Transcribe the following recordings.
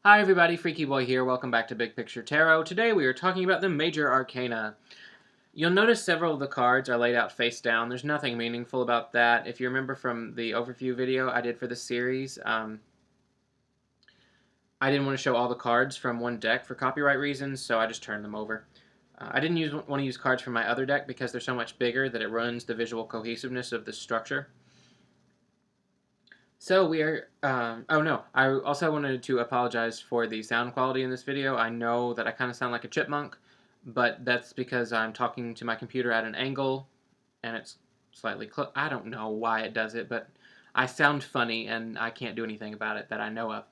Hi everybody, Freaky Boy here. Welcome back to Big Picture Tarot. Today we are talking about the Major Arcana. You'll notice several of the cards are laid out face down. There's nothing meaningful about that. If you remember from the overview video I did for the series, I didn't want to show all the cards from one deck for copyright reasons, so I just turned them over. I didn't want to use cards from my other deck because they're so much bigger that it ruins the visual cohesiveness of the structure. So we are, oh no, I also wanted to apologize for the sound quality in this video. I know that I kind of sound like a chipmunk, but that's because I'm talking to my computer at an angle, and it's slightly close. I don't know why it does it, but I sound funny, and I can't do anything about it that I know of.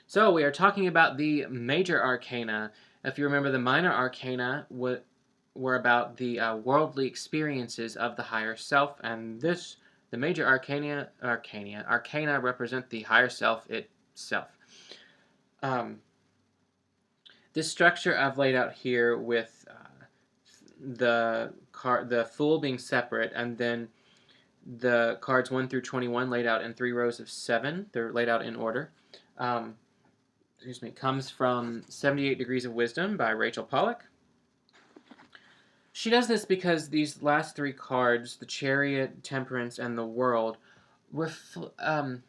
So we are talking about the Major Arcana. If you remember, the Minor Arcana were about the worldly experiences of the higher self, and the Major Arcana represent the higher self itself. This structure I've laid out here with the Fool being separate, and then the cards 1 through 21 laid out in 3 rows of 7. They're laid out in order. Comes from 78 Degrees of Wisdom by Rachel Pollack. She does this because these last 3 cards, the Chariot, Temperance, and the World, are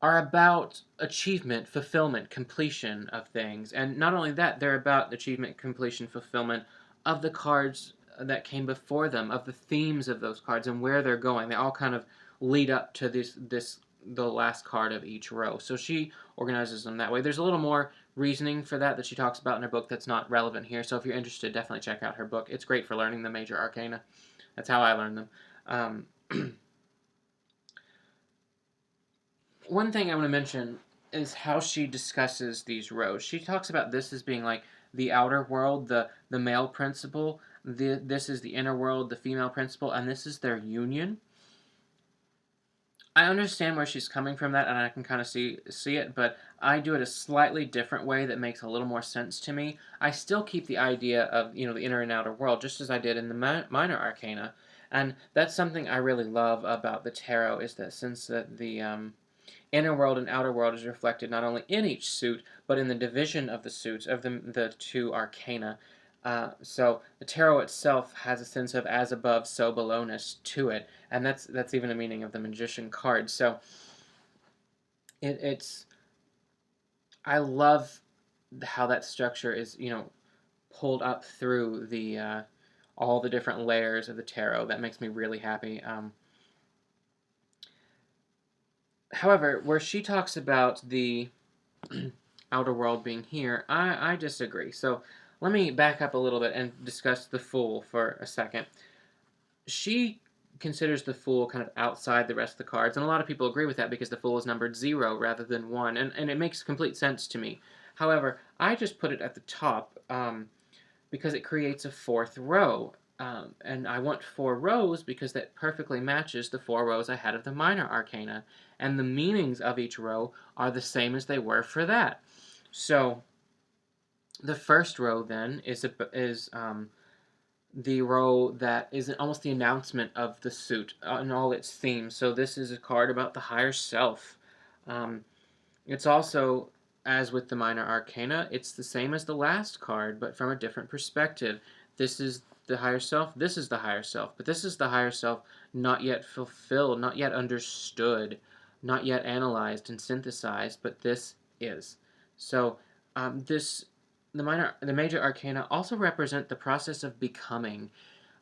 about achievement, fulfillment, completion of things. And not only that, they're about achievement, completion, fulfillment of the cards that came before them, of the themes of those cards and where they're going. They all kind of lead up to the last card of each row. So she organizes them that way. There's a little more reasoning for that she talks about in her book that's not relevant here. So if you're interested, definitely check out her book. It's great for learning the Major Arcana. That's how I learned them. One thing I want to mention is how she discusses these rows. She talks about this as being like the outer world, the male principle. This is the inner world, the female principle, and this is their union. I understand where she's coming from that, and I can kind of see it, but I do it a slightly different way that makes a little more sense to me. I still keep the idea of, the inner and outer world, just as I did in the Minor Arcana, and that's something I really love about the tarot, is that since that the inner world and outer world is reflected not only in each suit, but in the division of the suits of the 2 arcana. So the tarot itself has a sense of as above, so belowness to it, and that's even a meaning of the Magician card. So I love how that structure is, pulled up through the all the different layers of the tarot. That makes me really happy. However, where she talks about the outer world being here, I disagree. So let me back up a little bit and discuss the Fool for a second. She considers the Fool kind of outside the rest of the cards, and a lot of people agree with that because the Fool is numbered 0 rather than 1, and it makes complete sense to me. However, I just put it at the top because it creates a 4th row. And I want 4 rows because that perfectly matches the 4 rows I had of the Minor Arcana. And the meanings of each row are the same as they were for that. So the first row then is the row that is almost the announcement of the suit and all its themes. So this is a card about the higher self. It's also, as with the Minor Arcana, it's the same as the last card, but from a different perspective. This is the higher self, this is the higher self, but this is the higher self not yet fulfilled, not yet understood, not yet analyzed and synthesized, but this is. So the Major Arcana also represent the process of becoming.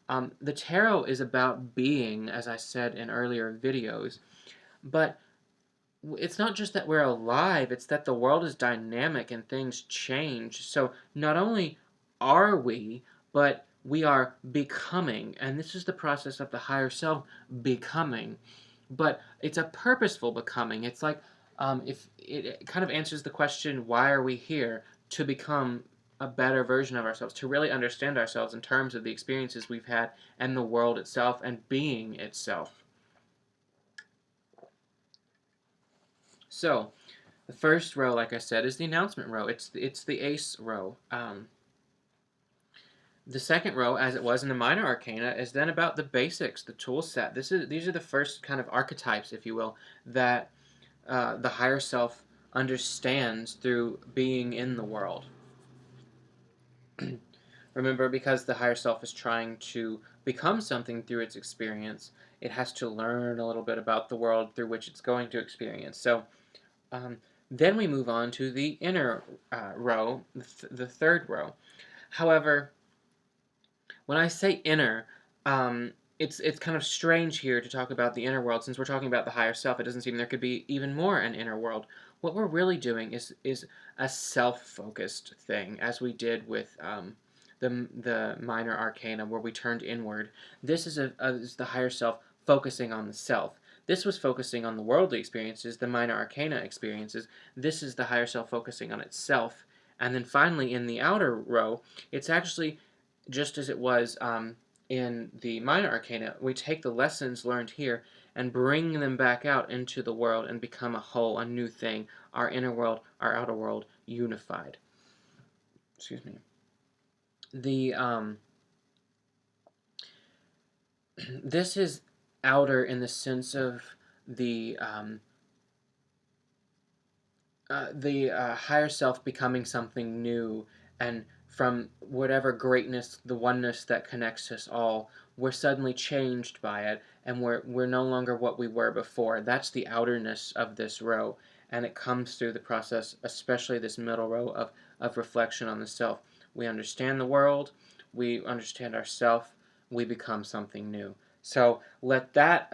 The tarot is about being, as I said in earlier videos, but it's not just that we're alive, it's that the world is dynamic and things change. So not only are we, but we are becoming, and this is the process of the higher self becoming. But it's a purposeful becoming. It's like, if it kind of answers the question, why are we here? To become a better version of ourselves, to really understand ourselves in terms of the experiences we've had and the world itself and being itself. So, the first row, like I said, is the announcement row. It's the ace row. The second row, as it was in the Minor Arcana, is then about the basics, the tool set. These are the first kind of archetypes, if you will, that the higher self understands through being in the world. Remember, because the higher self is trying to become something through its experience, it has to learn a little bit about the world through which it's going to experience. So um, then we move on to the inner row, the third row. However, when I say inner, it's kind of strange here to talk about the inner world, since we're talking about the higher self. It doesn't seem there could be even more an inner world. What we're really doing is a self-focused thing, as we did with the minor arcana, where we turned inward. This is the higher self focusing on the self. This was focusing on the worldly experiences, the minor arcana experiences. This is the higher self focusing on itself. And then finally, in the outer row, it's actually just as it was in the minor arcana. We take the lessons learned here and bring them back out into the world and become a whole, a new thing. Our inner world, our outer world, unified. Excuse me. The this is outer in the sense of the higher self becoming something new, and from whatever greatness, the oneness that connects us all, we're suddenly changed by it, and we're no longer what we were before. That's the outerness of this row, and it comes through the process, especially this middle row of reflection on the self. We understand the world, we understand ourself, we become something new. So let that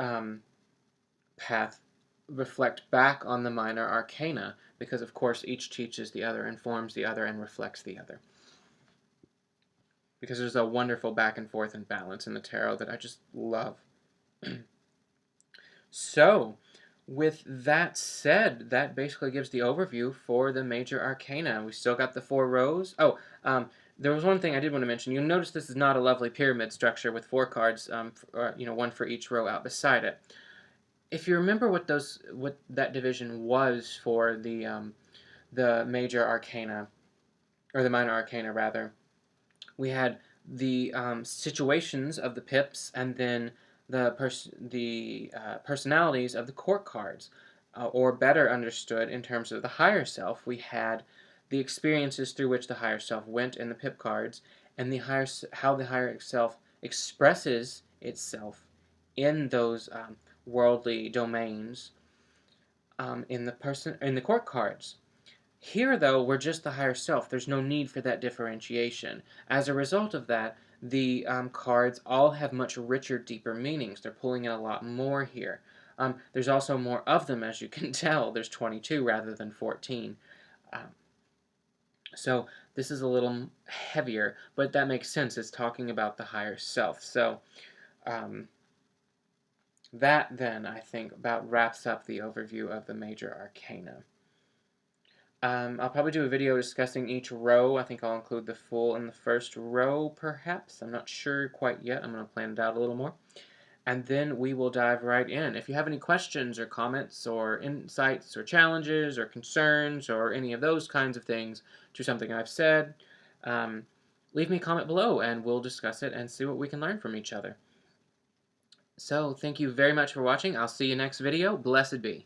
path reflect back on the minor arcana, because of course each teaches the other, informs the other, and reflects the other. Because there's a wonderful back and forth and balance in the tarot that I just love. So, with that said, that basically gives the overview for the major arcana. We still got the 4 rows. Oh, there was one thing I did want to mention. You'll notice this is not a lovely pyramid structure with 4 cards, one for each row out beside it. If you remember what that division was for the major arcana, or the minor arcana rather, we had the situations of the pips, and then the personalities of the court cards, or better understood in terms of the higher self, we had the experiences through which the higher self went in the pip cards, and how the higher self expresses itself in those worldly domains in the court cards. Here, though, we're just the higher self. There's no need for that differentiation. As a result of that, the cards all have much richer, deeper meanings. They're pulling in a lot more here. There's also more of them, as you can tell. There's 22 rather than 14. So this is a little heavier, but that makes sense. It's talking about the higher self. So that then, I think, about wraps up the overview of the major arcana. I'll probably do a video discussing each row. I think I'll include the full in the first row, perhaps. I'm not sure quite yet. I'm going to plan it out a little more. And then we will dive right in. If you have any questions or comments or insights or challenges or concerns or any of those kinds of things to something I've said, leave me a comment below and we'll discuss it and see what we can learn from each other. So, thank you very much for watching. I'll see you next video. Blessed be.